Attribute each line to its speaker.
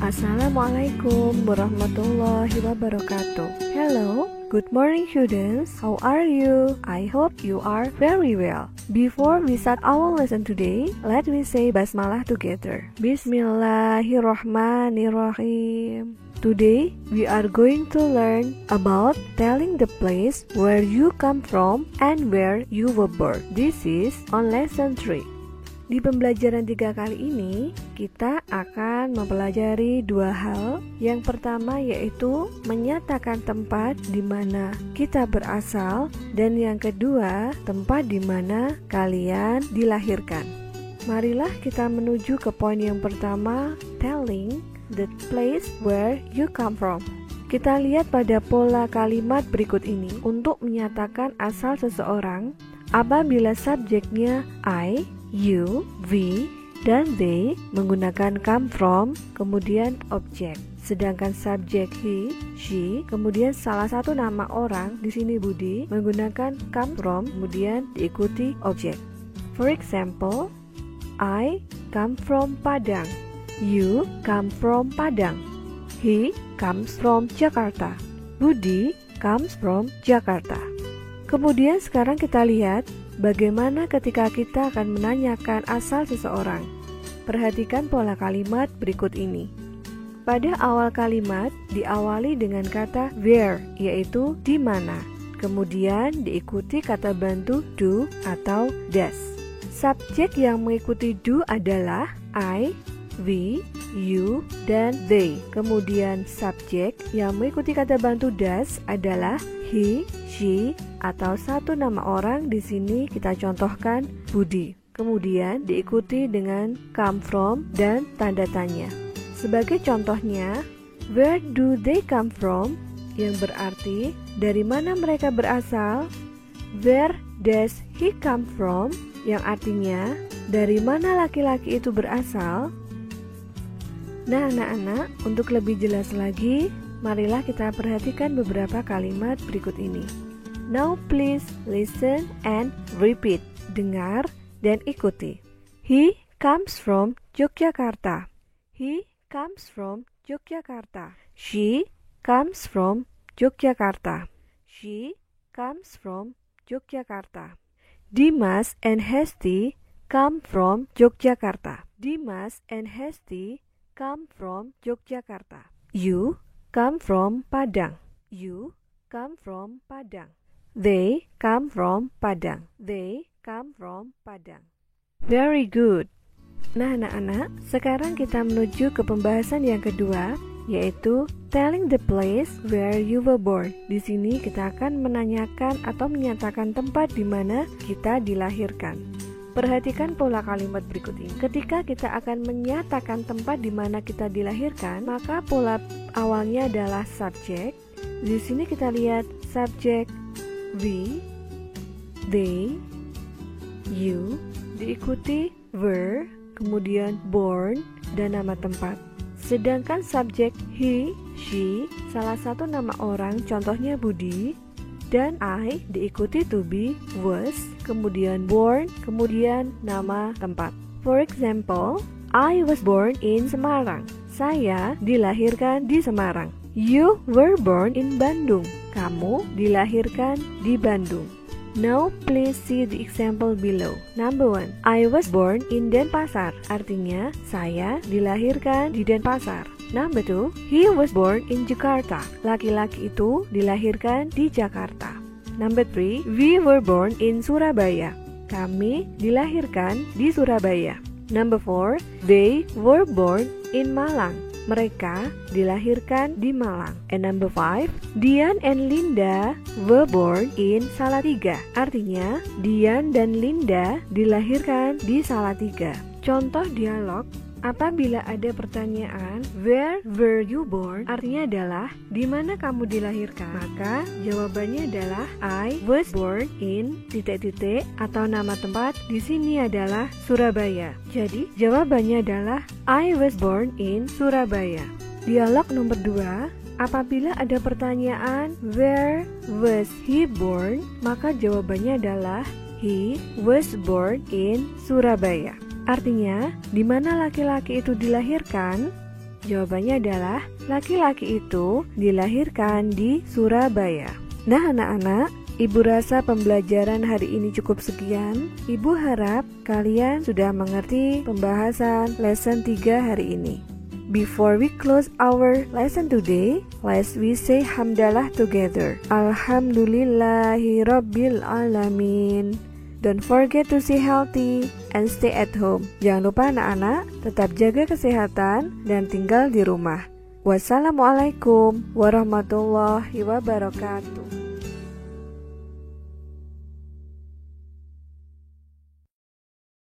Speaker 1: Assalamualaikum warahmatullahi wabarakatuh. Hello, good morning students. How are you? I hope you are very well. Before we start our lesson today, let me say basmalah together. Bismillahirrahmanirrahim. Today we are going to learn about telling the place where you come from and where you were born. This is on lesson 3. Di pembelajaran 3 kali ini, kita akan mempelajari 2 hal. Yang pertama yaitu menyatakan tempat di mana kita berasal, dan yang kedua, tempat di mana kalian dilahirkan. Marilah kita menuju ke poin yang pertama, telling the place where you come from. Kita lihat pada pola kalimat berikut ini untuk menyatakan asal seseorang apabila subjeknya I, you, we, dan they menggunakan come from, kemudian objek. Sedangkan subjek he, she, kemudian salah satu nama orang, di sini Budi, menggunakan come from, kemudian diikuti objek. For example, I come from Padang. You come from Padang. He comes from Jakarta. Budi comes from Jakarta. Kemudian sekarang kita lihat bagaimana ketika kita akan menanyakan asal seseorang. Perhatikan pola kalimat berikut ini. Pada awal kalimat diawali dengan kata where, yaitu di mana. Kemudian diikuti kata bantu do atau does. Subjek yang mengikuti do adalah I, we, you, dan they. Kemudian subjek yang mengikuti kata bantu does adalah he, she, atau satu nama orang, di sini kita contohkan Budi. Kemudian diikuti dengan come from dan tanda tanya. Sebagai contohnya, where do they come from? Yang berarti dari mana mereka berasal. Where does he come from? Yang artinya dari mana laki-laki itu berasal. Nah anak-anak, untuk lebih jelas lagi, marilah kita perhatikan beberapa kalimat berikut ini. Now please listen and repeat. Dengar dan ikuti. He comes from Yogyakarta. He comes from Yogyakarta. She comes from Yogyakarta. She comes from Yogyakarta. Dimas and Hesti come from Yogyakarta. Dimas and Hesti come from Yogyakarta. You come from Padang. You come from Padang. They come from Padang. They come from Padang. Very good. Nah anak-anak, sekarang kita menuju ke pembahasan yang kedua, yaitu telling the place where you were born. Di sini kita akan menanyakan atau menyatakan tempat di mana kita dilahirkan. Perhatikan pola kalimat berikut ini. Ketika kita akan menyatakan tempat di mana kita dilahirkan, maka pola awalnya adalah subjek. Di sini kita lihat subjek we, they, you, diikuti were, kemudian born, dan nama tempat. Sedangkan subjek he, she, salah satu nama orang, contohnya Budi, dan I diikuti to be, was, kemudian born, kemudian nama tempat. For example, I was born in Semarang. Saya dilahirkan di Semarang. You were born in Bandung. Kamu dilahirkan di Bandung. Now please see the example below. Number 1, I was born in Denpasar. Artinya, saya dilahirkan di Denpasar. Number 2, he was born in Jakarta. Laki-laki itu dilahirkan di Jakarta. Number 3, we were born in Surabaya. Kami dilahirkan di Surabaya. Number 4, they were born in Malang. Mereka dilahirkan di Malang. And number 5, Dian and Linda were born in Salatiga. Artinya, Dian dan Linda dilahirkan di Salatiga. Contoh dialog, apabila ada pertanyaan where were you born, artinya adalah di mana kamu dilahirkan, maka jawabannya adalah I was born in ... atau nama tempat di sini adalah Surabaya. Jadi jawabannya adalah I was born in Surabaya. Dialog nomor 2, apabila ada pertanyaan where was he born, maka jawabannya adalah he was born in Surabaya. Artinya, di mana laki-laki itu dilahirkan? Jawabannya adalah laki-laki itu dilahirkan di Surabaya. Nah anak-anak, Ibu rasa pembelajaran hari ini cukup sekian. Ibu harap kalian sudah mengerti pembahasan lesson 3 hari ini. Before we close our lesson today, let's we say hamdalah together. Alhamdulillahirabbil alamin. Don't forget to stay healthy and stay at home. Jangan lupa anak-anak, tetap jaga kesehatan dan tinggal di rumah. Wassalamualaikum warahmatullahi wabarakatuh.